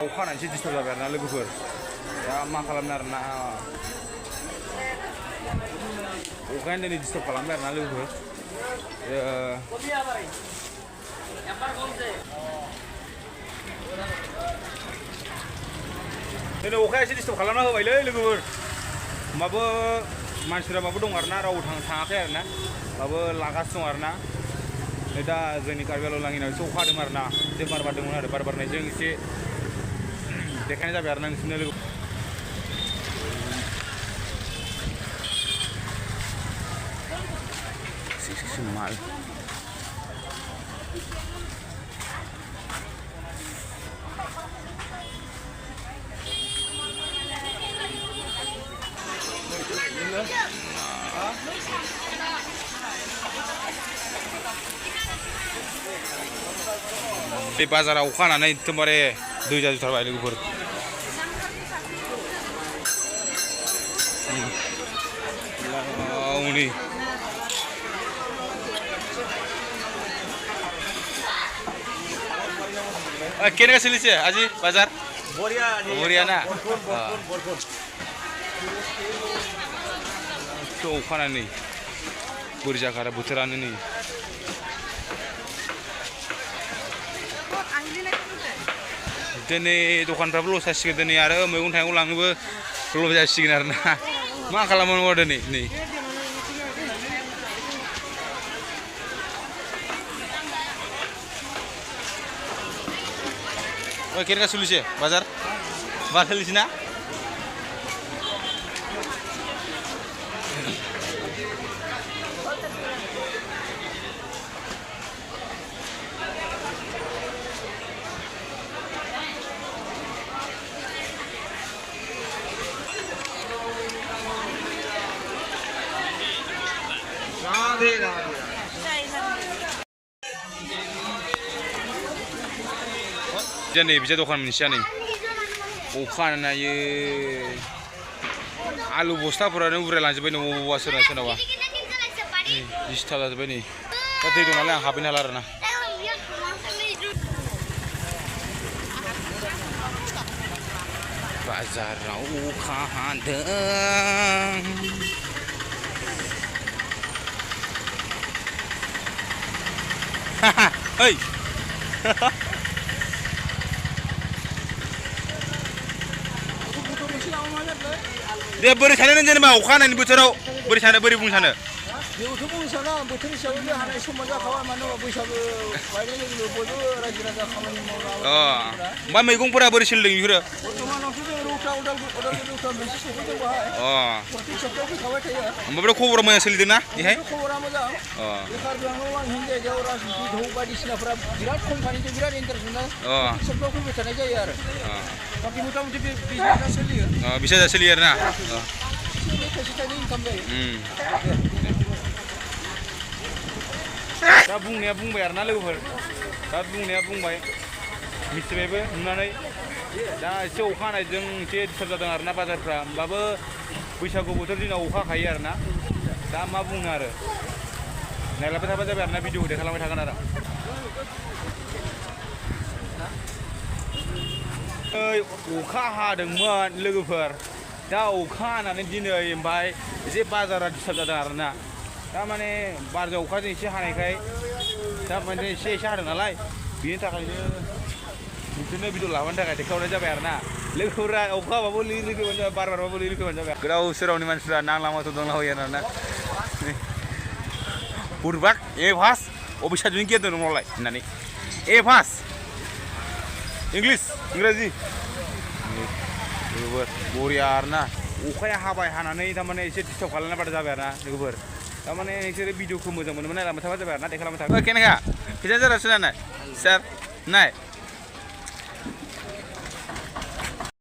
अखा हानायसो डिस्टार्ब जाबाय आरोना लोगोफोर दा मा खालामनो आरोना अखायानो दिनै डिस्टार्ब खालामबाय आरोना लोगोफोर दिनै अखाया एसे डिस्टार्ब खालामना होबायलै लोगोफोर होमबाबो मानसिफोरा माबो दं आरोना रावबो थाङाखै आरोना होमबाबो लागासिनो दं आरोना दा जोंनि कार्बि आंलं लांगिनायाव एसे अखा हादोंमोन आरोना एसे बार बारदोंमोन आरो बार बारनायजों एसे देखायनाय जाबाय आरोना नोंसोरनो लोगो माल बे बाजाराव अखा हानानै एकदमबारे दै जाजोबथारबाय लोगोफोर नै केनेका सोलिছে আজি बाजार बरिया ना तो अखा हानानै बोरै जाखो आरो बोथोरानो नै दिनै दखानफ्राबो लस जासिगोन दिनै आरो मैगं थाइगं लांनोबो लस जासिगोन आरोना मा खालामनांगौ दिनै नै केनेका सोलिছে बाजार बार सोलिছে ना Jadi bisa dokan Indonesia nih. Okan aja alu bosta pura nih udah lanjut nih mau bawa sana wah. Istilah aja nih. Tapi itu malah habis nalar na. Bazar okan deng. Hei. Dia beri sana nih jadi mau kan ini bocorau beri sana beri bung sana. Dia udah bung sana bocorau siapa dia hanya cuma dia kawan mana beri sana bayar lagi bocorau raja kawan mau. Oh, mbak megung pura beri siling juga. Cuma nafsu dia udah besi suku bah. Oh. Waktu siapa pun kawan dia. Mbak beri kubur mana siling na? Iya. Kubur mana dah. Oh. Ikhar bilang orang hingga jauh ras di dhouba di sini pura virat pun kan itu virat internasional. Oh. Siapa pun bisa aja ya. Oh. Tapi mudah-mudahan bisa selir. Oh, bisa selir na. Oh. Ini kasih tadi income deh. दा बुंनाया बुंबाय आरोना लोगोफोर दा बुंनाया बुंबाय मिथिबायबो नुनानै दा एसे अखा हानायजों एसे डिस्टार्ब जादों आरोना बाजारफ्रा होमबाबो बैसागु बोथोर दिनाव अखा हाखायो आरोना दा मा बुंनो आरो नायलांबाय थाबा जाबाय आरोना भिडिअ देखायलांबाय थागोन आरो अखा हादोंमोन लोगोफोर दा अखा हानानै दिनै ओमफ्राय एसे बाजारा डिस्टार्ब जादों आरोना दा माने बारजों अखाजों एसे हानायखाय दा माने एसे हादों नालाय बिनि थाखायनो बिदिनो भिडिअ लाबोनो थाखाय देखायहरनाय जाबाय आरोना लोगोफोरा अखा हाबाबो लिरि फैबानो जाबाय बार बारबाबो लिरि फैबानो जाबाय गोदाव सोरावनि मानसिफ्रा नांलामाथ' दंलाबायो आरोना बुरबाक ए फास अबे साइडजों गेलेदों नोंनावलाय होननानै ए फास इंराजि लोगोफोर बरिया आरोना अखाया हाबाय हानानै थारमाने एसे डिस्टार्ब खालामनाय बायदि जाबाय आरोना लोगोफोर थारमाने नोंसोरो भिडिअखौ मोजां मोनोमोन नायलांबाय थाबा जाबाय आरोना देखायलांबाय थागोन केनेका फैसा जारासो नाय सार नाय